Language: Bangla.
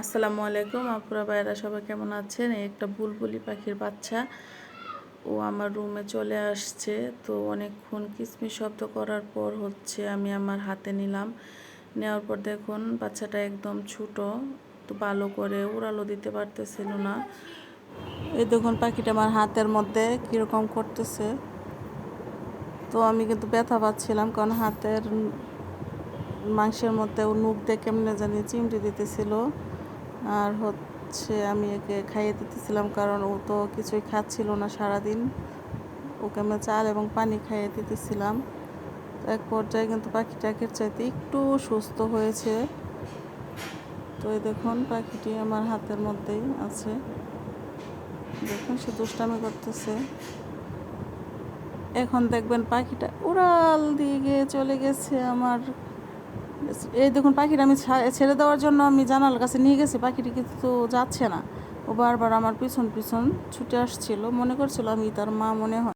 আসসালামু আলাইকুম আপুরা ভাইরা, সবাই কেমন আছেন? এই একটা বুলবুলি পাখির বাচ্চা, ও আমার রুমে চলে আসছে। তো অনেকক্ষণ কিচমিচ শব্দ করার পর আমি আমার হাতে নিলাম। নেওয়ার পর দেখুন বাচ্চাটা একদম ছোট, তো ভালো করে উড়ালো দিতে পারতেছিল না। এই দেখুন পাখিটা আমার হাতের মধ্যে কীরকম করতেছে। তো আমি কিন্তু ব্যথা পাচ্ছিলাম, কারণ হাতের মাংসের মধ্যে ও নখ দিয়ে কেমনে জানি চিমটি দিতেছিল। আর আমি একে খাইয়ে দিতেছিলাম, কারণ ও তো কিছুই খাচ্ছিল না সারাদিন। ওকে আমি চাল এবং পানি খাইয়ে দিতেছিলাম। এক পর্যায়ে কিন্তু পাখিটা আগের চাইতে একটু সুস্থ হয়েছে। তো এই দেখুন পাখিটি আমার হাতের মধ্যেই আছে। দেখুন সে দুষ্টামি করতেছে। এখন দেখবেন পাখিটা উড়াল দিয়ে চলে গেছে আমার। এই দেখুন পাখিটা আমি ছেড়ে দেওয়ার জন্য আমি জানালার কাছে নিয়ে গেছি, পাখিটি কিন্তু যাচ্ছে না। ও বারবার আমার পিছন পিছন ছুটে আসছিল, মনে করছিল আমি তার মা মনে হয়।